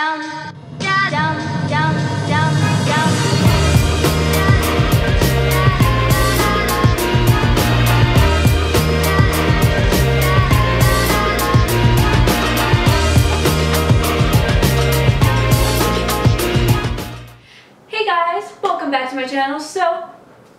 Dum, da, dum, dum, dum, dum. Hey guys, welcome back to my channel. So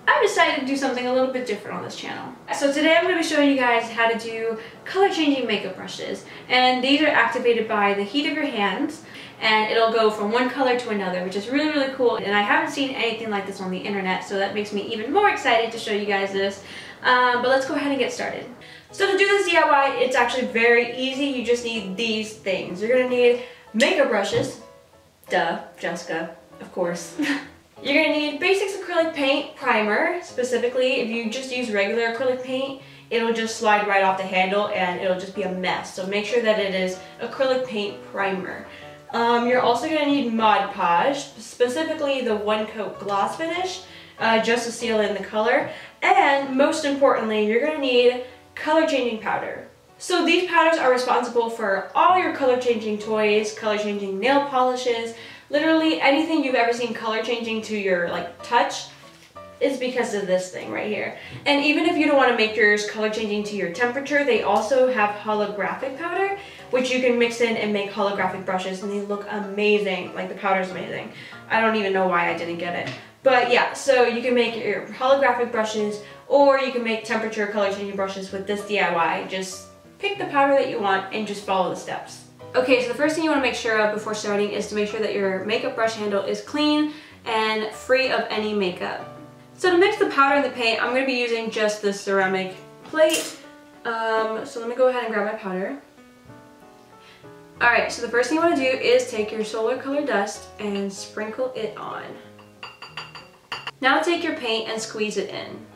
I decided to do something a little bit different on this channel. So today I'm going to be showing you guys how to do color changing makeup brushes, and these are activated by the heat of your hands, and it'll go from one color to another, which is really cool. And I haven't seen anything like this on the internet, so that makes me even more excited to show you guys this. But let's go ahead and get started. So to do this DIY, it's actually very easy. You just need these things. You're going to need makeup brushes, duh, Jessica, of course. You're going to need basics acrylic paint primer. Specifically, if you just use regular acrylic paint, it'll just slide right off the handle and it'll just be a mess. So make sure that it is acrylic paint primer. You're also going to need Mod Podge, specifically the one coat gloss finish, just to seal in the color. And most importantly, you're going to need color changing powder. So these powders are responsible for all your color changing toys, color changing nail polishes. Literally anything you've ever seen color changing to your touch is because of this thing right here. And even if you don't want to make yours color changing to your temperature, they also have holographic powder, which you can mix in and make holographic brushes, and they look amazing. Like, the powder's amazing. I don't even know why I didn't get it. But yeah, so you can make your holographic brushes, or you can make temperature color changing brushes with this DIY. Just pick the powder that you want and just follow the steps. Okay, so the first thing you want to make sure of before starting is to make sure that your makeup brush handle is clean and free of any makeup. So to mix the powder and the paint, I'm going to be using just this ceramic plate. So let me go ahead and grab my powder. Alright, so the first thing you want to do is take your solar color dust and sprinkle it on. Now take your paint and squeeze it in.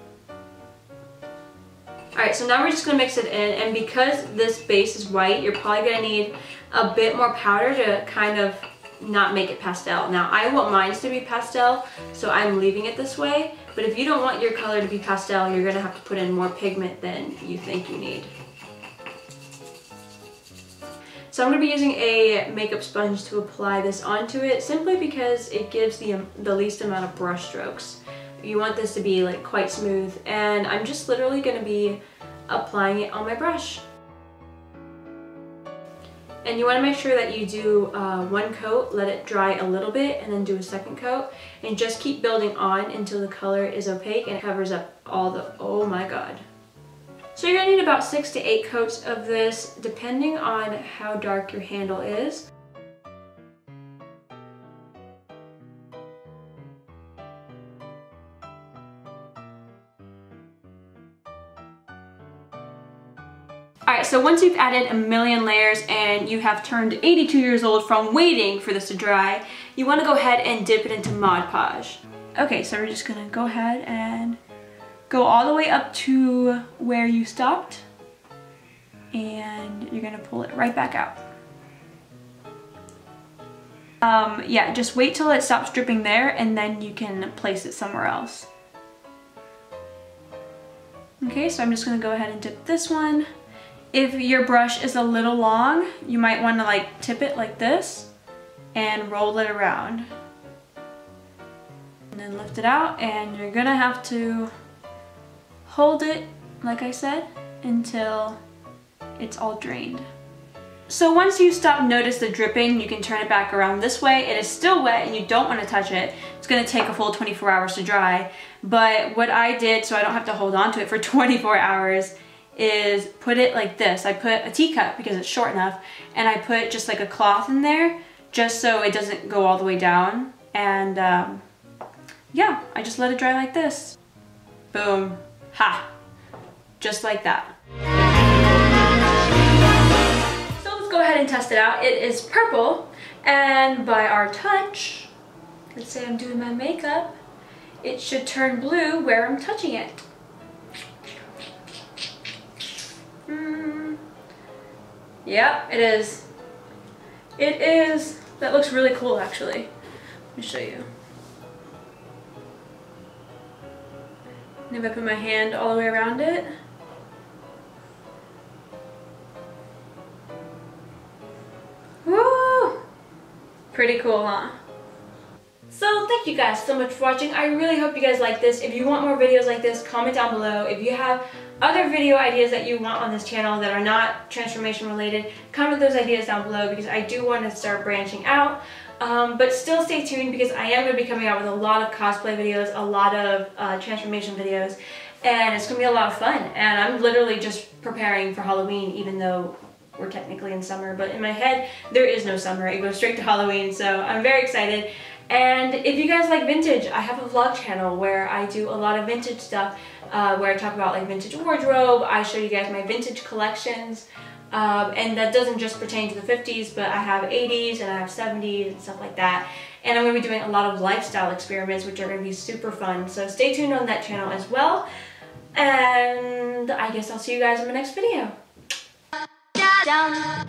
Alright, so now we're just going to mix it in, and because this base is white, you're probably going to need a bit more powder to kind of not make it pastel. Now, I want mine to be pastel, so I'm leaving it this way, but if you don't want your color to be pastel, you're going to have to put in more pigment than you think you need. So I'm going to be using a makeup sponge to apply this onto it, simply because it gives the least amount of brush strokes. You want this to be quite smooth, and I'm just literally going to be applying it on my brush. And you want to make sure that you do one coat, let it dry a little bit, and then do a second coat, and just keep building on until the color is opaque and it covers up all the, oh my god. So you're going to need about 6 to 8 coats of this, depending on how dark your handle is. Alright, so once you've added a million layers and you have turned 82 years old from waiting for this to dry, you want to go ahead and dip it into Mod Podge. Okay, so we're just going to go ahead and go all the way up to where you stopped, and you're going to pull it right back out. Yeah, just wait till it stops dripping there, and then you can place it somewhere else. Okay, so I'm just going to go ahead and dip this one. If your brush is a little long, you might want to tip it like this and roll it around. And then lift it out, and you're gonna have to hold it, like I said, until it's all drained. So once you notice the dripping, you can turn it back around this way. It is still wet and you don't want to touch it. It's going to take a full 24 hours to dry. But what I did, so I don't have to hold on to it for 24 hours, is put it like this. I put a teacup because it's short enough, and I put just a cloth in there just so it doesn't go all the way down. And yeah, I just let it dry like this. Boom. Ha! Just like that. So let's go ahead and test it out. It is purple, and by our touch, let's say I'm doing my makeup, it should turn blue where I'm touching it. Yep, it is. It is. That looks really cool, actually. Let me show you. And if I put my hand all the way around it, woo! Pretty cool, huh? So thank you guys so much for watching. I really hope you guys like this. If you want more videos like this, comment down below. If you have other video ideas that you want on this channel that are not transformation related, comment those ideas down below because I do want to start branching out. But still stay tuned because I am going to be coming out with a lot of cosplay videos, a lot of transformation videos, and it's going to be a lot of fun. And I'm literally just preparing for Halloween, even though we're technically in summer, but in my head there is no summer. It goes straight to Halloween, so I'm very excited. And if you guys like vintage, I have a vlog channel where I do a lot of vintage stuff, where I talk about like vintage wardrobe. I show you guys my vintage collections, and that doesn't just pertain to the 50s, but I have 80s and I have 70s and stuff like that. And I'm going to be doing a lot of lifestyle experiments, which are going to be super fun. So stay tuned on that channel as well. And I guess I'll see you guys in my next video. Down.